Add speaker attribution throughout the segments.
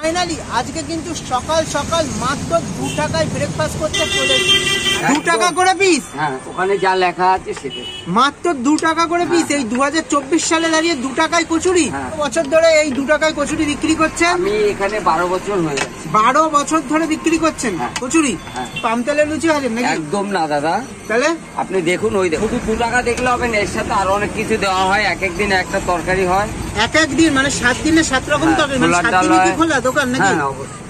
Speaker 1: Finally আজকে কিন্তু সকাল সকাল মাত্র 2 টাকায় ব্রেকফাস্ট করতে চলে 2 টাকা করে পিস।
Speaker 2: হ্যাঁ, ওখানে যা লেখা আছে সেটা
Speaker 1: মাত্র 2 টাকা করে পিস। এই 2024 সালে দাঁড়িয়ে 2 টাকায় কচুরি। বছর ধরে এই 2 টাকায় কচুরি বিক্রি করছেন?
Speaker 2: আমি এখানে 12 বছর হয়ে গেছে।
Speaker 1: 12 বছর ধরে বিক্রি করছেন কচুরি? পামতেলের লুচি হাজার নাকি?
Speaker 2: একদম না দাদা। তাহলে আপনি দেখুন, ওই শুধু 2 টাকা দেখলে হবে না, এর সাথে আরো অনেক কিছু দেওয়া হয়। এক এক দিন একটা তরকারি হয়।
Speaker 1: এক এক দিন মানে 7 দিনে 7 রকম তরকারি। মানে 7 দিনই কি খোলা দোকান নাকি?
Speaker 2: হ্যাঁ অবশ্যই।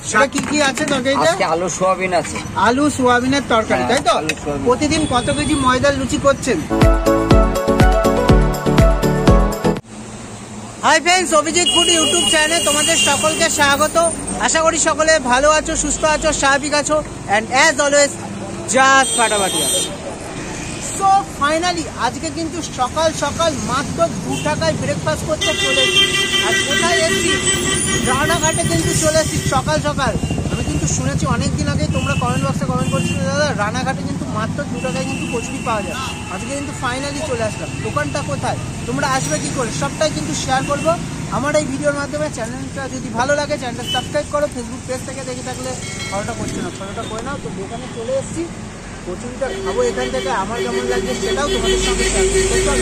Speaker 1: সেটা কি কি আছে তরকারিতে?
Speaker 2: আজকে আলু সোয়াবিন আছে।
Speaker 1: আলু সোয়াবিনের তরকারি, তাই তো? প্রতিদিন কত কেজি ময়দার লুচি করছেন? Hi friends, Abhijit food YouTube চ্যানেলে তোমাদের সকলকে স্বাগত। আশা করি সকলে ভালো আছো, সুস্থ আছো, স্বাভাবিক আছো, অ্যান্ড অ্যাজ অলওয়েজ জাস্ট ফাটাফাটি আছো। সো ফাইনালি আজকে কিন্তু সকাল সকাল মাত্র 2 টাকায় ব্রেকফাস্ট করতে চলে এসেছি। আর কোথায় এসেছি? রানাঘাটে কিন্তু চলে এসেছি সকাল সকাল। আমি কিন্তু শুনেছি অনেকদিন আগে, তোমরা কমেন্ট বক্সে কমেন্ট করছিলে দাদা রানাঘাটে কিন্তু মাত্র 2 টাকায় কিন্তু কচুরি পাওয়া যায়। আজকে কিন্তু ফাইনালি চলে আসলাম। দোকানটা কোথায়, তোমরা আসবে কি করে, সবটাই কিন্তু শেয়ার করবো আমার এই ভিডিওর মাধ্যমে। চ্যানেলটা যদি ভালো লাগে চ্যানেলটা সাবস্ক্রাইব করো। ফেসবুক পেজ থেকে দেখে থাকলে ফলোটা করছো না, ফলোটা করে নাও। তো দোকানে চলে এসেছি, কচুরিটা খাবো এখান থেকে। আমার কেমন লাগছে সেটাও তোমাদের সঙ্গে শেয়ার করবো।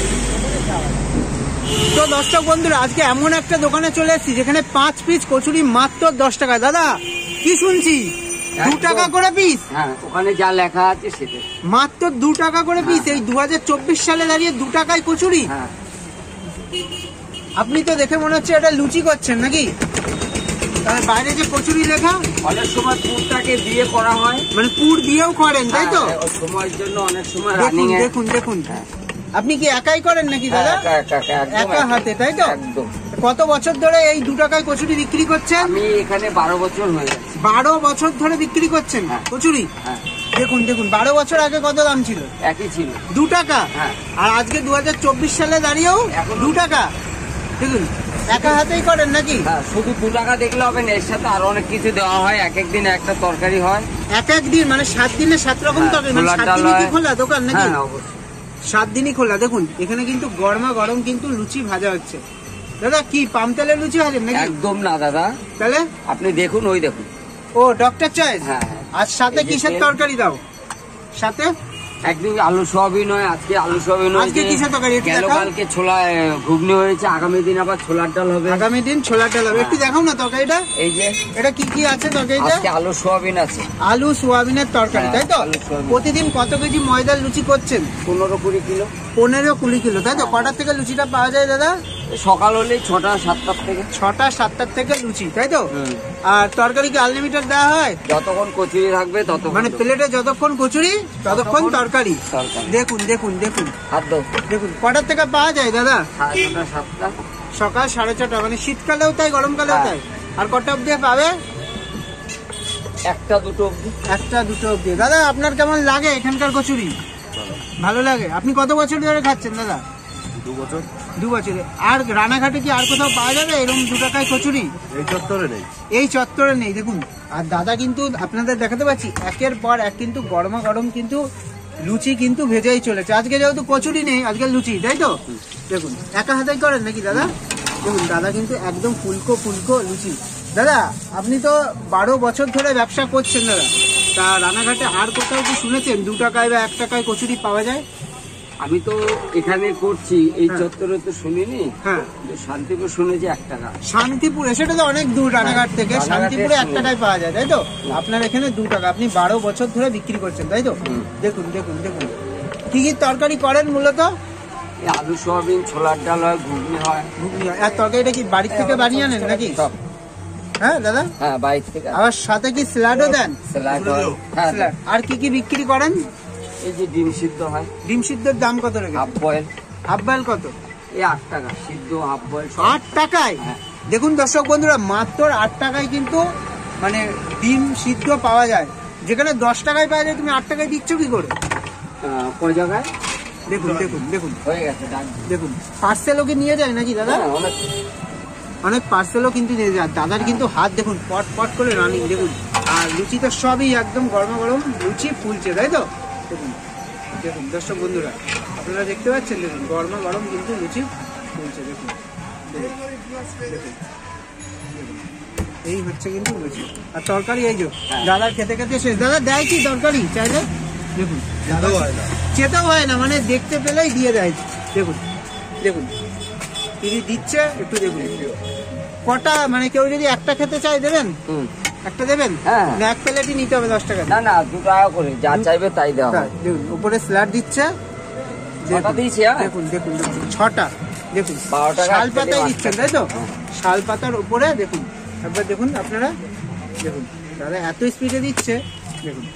Speaker 1: তো দর্শক বন্ধুরা, আজকে এমন একটা দোকানে চলে এসেছি যেখানে 5 পিস কচুরি মাত্র 10 টাকা। দাদা কি শুনছি 2 টাকা করে পিস?
Speaker 2: হ্যাঁ, ওখানে যা লেখা আছে সেটা
Speaker 1: মাত্র 2 টাকা করে পিস। এই 2024 সালে দাঁড়িয়ে 2 টাকায় কচুরি। আপনি তো দেখে মনে হচ্ছে এটা লুচি করছেন নাকি? বাইরে যে কচুরি লেখা,
Speaker 2: অনেক সময় পুরটাকে দিয়ে করা হয়,
Speaker 1: মানে পুর দিয়েও করেন তাই তো?
Speaker 2: সময়ের জন্য অনেক সময়
Speaker 1: দেখুন দেখুন। আপনি কি একাই করেন নাকি দাদা? একা হাতে, তাই তো?
Speaker 2: একদম।
Speaker 1: কত বছর ধরে এই 2 টাকায় কচুরি বিক্রি করছেন?
Speaker 2: আমি এখানে 12 বছর হয়ে গেছে।
Speaker 1: 12 বছর ধরে বিক্রি করছেন কচুরি? দেখুন দেখুন, 12 বছর আগে কত দাম ছিল?
Speaker 2: একই ছিল,
Speaker 1: 2 টাকা। আর আজকে 2024 সালে দাঁড়িয়েও 2 টাকা। দেখুন, একা হাতেই করেন নাকি?
Speaker 2: শুধু 2 টাকা দেখলে হবে না, এর সাথে আরো অনেক কিছু দেওয়া হয়। এক এক দিন একটা তরকারি হয়।
Speaker 1: এক এক দিন মানে 7 দিনে 7 রকম তরকারি। মানে 7 দিনই কি খোলা দোকান নাকি? 7 দিনই খোলা। দেখুন এখানে কিন্তু গরমা গরম কিন্তু লুচি ভাজা হচ্ছে। দাদা কি পামতেলের লুচি হাজার নাকি?
Speaker 2: একদম না দাদা। তাহলে আপনি দেখুন, ওই দেখুন।
Speaker 1: ও ডক্টর চয়েস। আর সাথে কিসের তরকারি দাও? সাথে
Speaker 2: একদিন আলু সোয়াবিন হয়, আজকে আলু সোয়াবিন হয়।
Speaker 1: আজকে কিসের তরকারি?
Speaker 2: কালকে ছোলা ঘুগনি হয়েছে, আগামী দিন আবার ছোলার ডাল হবে।
Speaker 1: আগামী দিন ছোলার ডাল হবে। একটু দেখাও না তরকারিটা। এই যে এটা কি কি আছে তরকারিতে?
Speaker 2: আজকে আলু সোয়াবিন আছে।
Speaker 1: আলু সোয়াবিনের তরকারি, তাই তো? প্রতিদিন কত কেজি ময়দার লুচি করছেন?
Speaker 2: 15-20 কিলো।
Speaker 1: 15-20 কিলো, তাই তো? কটার থেকে লুচিটা পাওয়া যায় দাদা?
Speaker 2: সকাল হলেই 6টা-7টার থেকে।
Speaker 1: 6টা-7টার থেকে লুচি, তাই তো? আর তরকারি কি আনলিমিটেড দেওয়া হয়?
Speaker 2: যতক্ষণ কচুরি থাকবে ততক্ষণ,
Speaker 1: মানে প্লেটে যতক্ষণ কচুরি ততক্ষণ তরকারি। দেখুন দেখুন দেখুন, দেখুন কটার থেকে পাওয়া যায় দাদা?
Speaker 2: 6:30-7টা।
Speaker 1: সকাল 6:30। মানে শীতকালেও তাই, গরমকালেও তাই? আর কটা অব্দি পাবে?
Speaker 2: 1টা-2টো অব্দি।
Speaker 1: 1টা-2টো অব্দি। দাদা আপনার কেমন লাগে এখানকার কচুরি? ভালো লাগে। আপনি কত বছর ধরে খাচ্ছেন দাদা?
Speaker 3: 2 বছর।
Speaker 1: 2 বছরে। আর রানাঘাটে কি আর কোথাও পাওয়া যাবে এরকম 2 টাকায় কচুরি?
Speaker 3: এই চত্বরে নেই।
Speaker 1: এই চত্বরে নেই। দেখুন, আর দাদা কিন্তু আপনাদের দেখাতে পাচ্ছি একের পর এক কিন্তু গরমা গরম কিন্তু লুচি কিন্তু ভেজেই চলেছে। আজকে যেহেতু কচুরি নেই, আজকে লুচি, তাই তো? দেখুন একা হাতেই করেন নাকি দাদা? দেখুন দাদা কিন্তু একদম ফুলকো ফুলকো লুচি। দাদা আপনি তো 12 বছর ধরে ব্যবসা করছেন দাদা, তা রানাঘাটে আর কোথাও কি শুনেছেন 2 টাকায় বা 1 টাকায় কচুরি পাওয়া যায়?
Speaker 2: আমি তো এখানে করছি, এই চত্বরে তো শুনিনি। শান্তিপুর শুনেছি 1 টাকা।
Speaker 1: শান্তিপুরে? সেটা তো অনেক দূর রানাঘাট থেকে। শান্তিপুরে 1 টাকায় পাওয়া যায়, তাই তো? আপনার এখানে 2 টাকা। আপনি 12 বছর ধরে বিক্রি করছেন, তাই তো? দেখুন দেখুন দেখুন, কি কি তরকারি করেন মূলত?
Speaker 2: আলু সোয়াবিন, ছোলার ডাল হয়, ঘুগনি হয়।
Speaker 1: ঘুগনি হয়। আর তরকারিটা কি বাড়ির থেকে বানিয়ে আনেন নাকি? হ্যাঁ দাদা।
Speaker 2: হ্যাঁ, বাইরে থেকে।
Speaker 1: আবার সাথে কি স্যালাডও দেন?
Speaker 2: স্যালাড হয়। হ্যাঁ।
Speaker 1: আর কি কি বিক্রি করেন?
Speaker 2: এই যে ডিম সিদ্ধ হয়।
Speaker 1: ডিম সিদ্ধের দাম কত রেখে?
Speaker 2: Half boil.
Speaker 1: হাফ বয়েল কত?
Speaker 2: এই 8 টাকা সিদ্ধ, হাফ বয়েল
Speaker 1: 8 টাকায়। দেখুন দর্শক বন্ধুরা, মাত্র 8 টাকায় কিন্তু মানে ডিম সিদ্ধ পাওয়া যায়, যেখানে 10 টাকায় পাওয়া যায়। তুমি 8 টাকায় দিচ্ছ কি করে?
Speaker 2: কয় জায়গায়?
Speaker 1: দেখুন দেখুন দেখুন,
Speaker 2: হয়ে গেছে।
Speaker 1: দেখুন পার্সেলও কি নিয়ে যায় নাকি দাদা? অনেক পার্সেলও কিন্তু নিয়ে যায়। দাদার কিন্তু হাত দেখুন পট পট করে রানিং। দেখুন, আর লুচি তো সবই একদম গরমা গরম লুচি ফুলছে, তাই তো? দেখুন দেখুন দর্শক বন্ধুরা, আপনারা দেখতে পাচ্ছেন, দেখুন গরমা গরম কিন্তু লুচি ফুলছে। দেখুন দেখুন দেখুন, এই হচ্ছে কিন্তু লুচি আর তরকারি এই যে দাদার খেতে খেতে শেষ। দাদা দেয় কি তরকারি চাইলে? দেখুন চেতেও হয় না, মানে দেখতে পেলেই দিয়ে দেয়। দেখুন দেখুন তিনি দিচ্ছে, একটু দেখুন কটা, মানে কেউ যদি একটা খেতে চায় দেবেন? একটা দেবেন না এক প্লেটই নিতে হবে 10 টাকা?
Speaker 2: না না 2 টাকা করে যা চাইবে তাই দেওয়া হয়।
Speaker 1: দেখুন উপরে স্যালাড দিচ্ছে, দেখুন দেখুন 6টা, দেখুন
Speaker 2: 12 টাকা
Speaker 1: শাল পাতায় দিচ্ছেন তাই তো? শাল পাতার উপরে দেখুন, একবার দেখুন আপনারা, দেখুন দাদা এত স্পিডে দিচ্ছে। দেখুন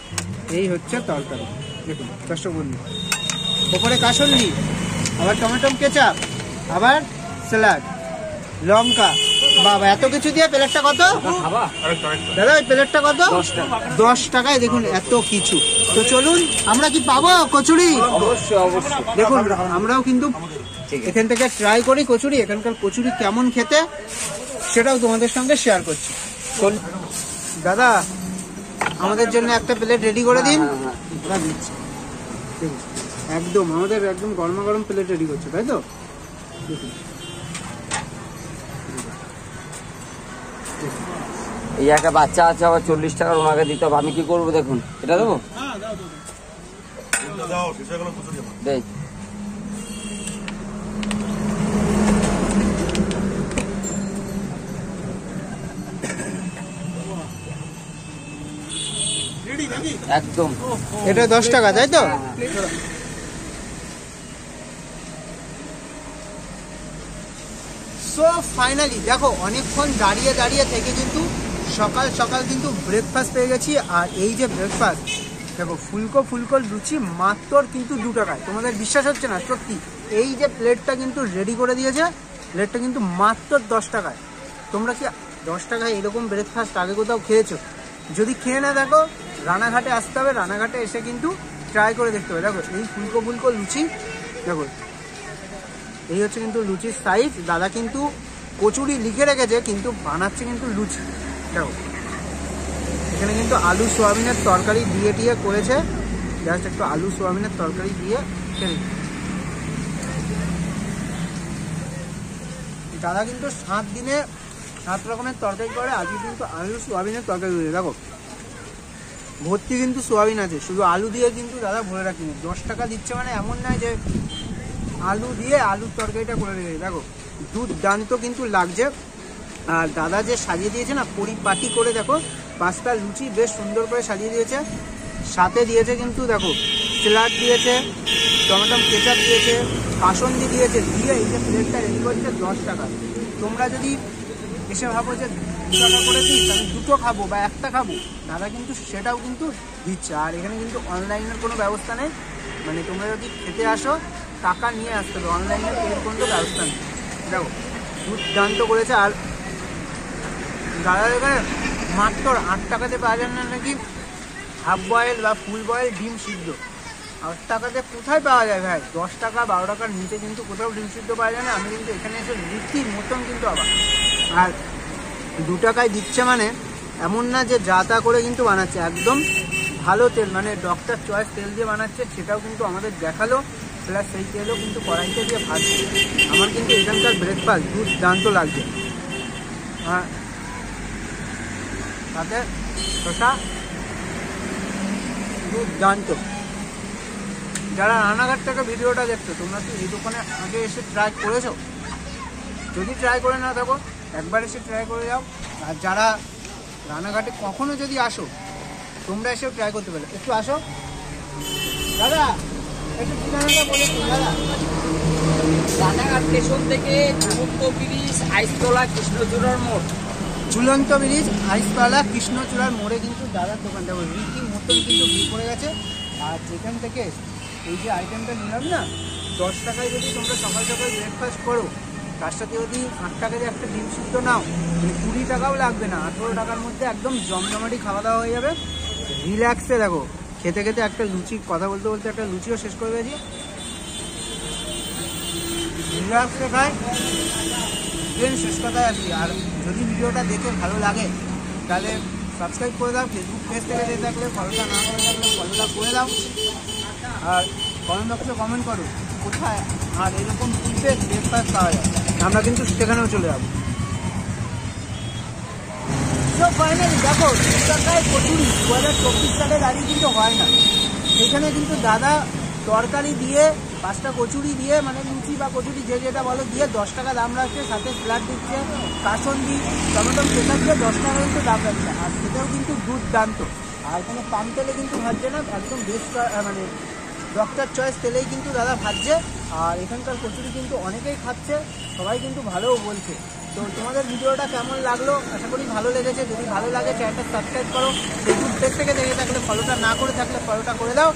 Speaker 1: এই হচ্ছে তরকারি, দেখুন দর্শক বন্ধু, উপরে কাসুন্দি, আবার টমেটো কেচাপ, আবার স্যালাড, লঙ্কা, বাবা এত কিছু দিয়ে প্লেটটা কত দাদা? ওই প্লেটটা কত? 10 টাকায়। দেখুন এত কিছু। তো চলুন আমরা কি পাবো কচুরি?
Speaker 2: অবশ্যই অবশ্যই।
Speaker 1: দেখুন আমরাও কিন্তু এখান থেকে ট্রাই করি কচুরি, এখানকার কচুরি কেমন খেতে সেটাও তোমাদের সঙ্গে শেয়ার করছি। দাদা আমাদের জন্য একটা প্লেট রেডি করে দিন। দিচ্ছি দেখুন, একদম আমাদের একদম গরমা গরম প্লেট রেডি করছে তাই তো? দেখুন
Speaker 2: এই একটা বাচ্চা আছে, আবার 40 টাকার ওনাকে দিতে হবে, আমি কি করবো? দেখুন এটা দেবো, দেই একদম।
Speaker 1: এটা 10 টাকা তাই তো? সো ফাইনালি দেখো অনেকক্ষণ দাঁড়িয়ে দাঁড়িয়ে থেকে কিন্তু সকাল সকাল কিন্তু ব্রেকফাস্ট পেয়ে গেছি। আর এই যে ব্রেকফাস্ট দেখো, ফুলকো ফুলকো লুচি মাত্র কিন্তু 2 টাকায়। তোমাদের বিশ্বাস হচ্ছে না? সত্যি এই যে প্লেটটা কিন্তু রেডি করে দিয়েছে, প্লেটটা কিন্তু মাত্র 10 টাকায়। তোমরা কি 10 টাকায় এরকম ব্রেকফাস্ট আগে কোথাও খেয়েছো? যদি খেয়ে না দেখো রানাঘাটে আসতে হবে, রানাঘাটে এসে কিন্তু ট্রাই করে দেখতে হবে। দেখো এই ফুলকো ফুলকো লুচি, দেখো এই হচ্ছে কিন্তু লুচির সাইজ। দাদা কিন্তু কচুরি লিখে রেখেছে কিন্তু বানাচ্ছে কিন্তু লুচি। দেখো এখানে কিন্তু আলু সোয়াবিনের তরকারি দিয়ে টিয়ে করেছে, জাস্ট একটু আলু সোয়াবিনের তরকারি দিয়ে খেয়ে। দাদা কিন্তু 7 দিনে 7 রকমের তরকারি করে, আজকে কিন্তু আলু সোয়াবিনের তরকারি করে। দেখো ভর্তি কিন্তু সোয়াবিন আছে, শুধু আলু দিয়ে কিন্তু দাদা ভরে রাখিনি। 10 টাকা দিচ্ছে মানে এমন নয় যে আলু দিয়ে আলুর তরকারিটা করে রেখেছে। দেখো দুর্দান্ত কিন্তু লাগছে। আর দাদা যে সাজিয়ে দিয়েছে না পরিপাটি করে, দেখো 5টা লুচি বেশ সুন্দর করে সাজিয়ে দিয়েছে। সাথে দিয়েছে কিন্তু দেখো স্যালাড দিয়েছে, টমেটো কেচাপ দিয়েছে, কাসুন্দি দিয়েছে, দিয়ে এই যে প্লেটটা রেডি করছে 10 টাকা। তোমরা যদি এসে ভাবো যে 2 টাকা করে দিই আমি 2টো খাবো বা 1টা খাবো, দাদা কিন্তু সেটাও কিন্তু দিচ্ছে। আর এখানে কিন্তু অনলাইনের কোনো ব্যবস্থা নেই, মানে তোমরা যদি খেতে আসো টাকা নিয়ে আসতে হবে, অনলাইনে পের কোনো ব্যবস্থা নেই। দেখো দুর্দান্ত করেছে। আর দাদা এখানে মাত্র 8 টাকাতে পাওয়া যায় না নাকি হাফ বয়েল বা ফুল বয়েল ডিম সিদ্ধ। 8 টাকাতে কোথায় পাওয়া যায় ভাই? 10 টাকা 12 টাকার নিচে কিন্তু কোথাও ডিম সিদ্ধ পাওয়া যায় না। আমি কিন্তু এখানে এসে রীতির মতন কিন্তু আবার, আর 2 টাকায় দিচ্ছে মানে এমন না যে যা তা করে কিন্তু বানাচ্ছে, একদম ভালো তেল, মানে ডক্টর চয়েস তেল দিয়ে বানাচ্ছে, সেটাও কিন্তু আমাদের দেখালো। প্লাস সেই তেলও কিন্তু কড়াইতে দিয়ে ভাজছে। আমার কিন্তু এখানকার ব্রেকফাস্ট দুর্দান্ত লাগছে। হ্যাঁ সাথে শসা দুর্দান্ত। যারা রানাঘাট থেকে ভিডিওটা দেখছো তোমরা কি এই দোকানে আগে এসে ট্রাই করেছো? যদি ট্রাই করে না থাকো একবার এসে ট্রাই করে যাও। আর যারা রানাঘাটে কখনো যদি আসো তোমরা এসেও ট্রাই করতে পারো। একটু আসো দাদা, একটু ঠিকানাটা বলে দিন দাদা।
Speaker 2: রানাঘাট স্টেশন থেকে ঝুলন্ত ব্রিজ, আইসতলা, কৃষ্ণচূড়ার মোড়।
Speaker 1: ঝুলন্ত ব্রিজ, আইসতলা, কৃষ্ণচূড়ার মোড়ে কিন্তু দাদার দোকান। দেখো রীতি মতন কিন্তু ভিড় পড়ে গেছে। আর যেখান থেকে এই যে আইটেমটা নিলাম না, 10 টাকায় যদি তোমরা সকাল সকাল ব্রেকফাস্ট করো, তার সাথে যদি 8 টাকা দিয়ে একটা ডিম সিদ্ধ নাও, 20 টাকাও লাগবে না, 18 টাকার মধ্যে একদম জমজমাটি খাওয়া দাওয়া হয়ে যাবে রিল্যাক্সে। দেখো খেতে খেতে একটা লুচি, কথা বলতে বলতে একটা লুচিও শেষ করে দিয়েছি। রিল্যাক্সে খাই, শেষ কথায় আসি। আর যদি ভিডিওটা দেখে ভালো লাগে তাহলে সাবস্ক্রাইব করে দাও। ফেসবুক পেজ থেকে দেখে থাকলে ফলোটা না করে থাকলে ফলোটা করে দাও। আর কমেন্ট বক্সে কমেন্ট করো কোথায় আর এরকম ফুলতে ব্রেকফাস্ট পাওয়া যায়, আমরা কিন্তু সেখানেও চলে যাবো। তো ফাইনালি দেখো 2 টাকায় কচুরি 2024 সালে দাঁড়িয়ে কিন্তু হয় না। সেখানে কিন্তু দাদা তরকারি দিয়ে 5টা কচুরি দিয়ে মানে লুচি বা কচুরি যে যেটা বলো দিয়ে 10 টাকা দাম রাখছে, সাথে স্যালাড দিচ্ছে, কাসন্দি টমেটো কেচাপ দিয়ে 10 টাকা কিন্তু দাম রাখছে। আর সেটাও কিন্তু দুর্দান্ত, আর কোনো পাম তেলে কিন্তু ভাজছে না, একদম বেস্ট মানে ডক্টর চয়েস তেলেই কিন্তু দাদা ভাজছে। আর এখানকার কচুরি কিন্তু অনেকেই খাচ্ছে, সবাই কিন্তু ভালোও বলছে। তো তোমাদের ভিডিওটা কেমন লাগলো? আশা করি ভালো লেগেছে। যদি ভালো লাগে চ্যানেলটা সাবস্ক্রাইব করো, ফেসবুক পেজ থেকে দেখে থাকলে ফলোটা না করে থাকলে ফলোটা করে দাও।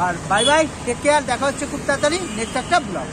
Speaker 1: আর বাই বাই, টেক কেয়ার, দেখা হচ্ছে খুব তাড়াতাড়ি নেক্সট একটা ব্লগ।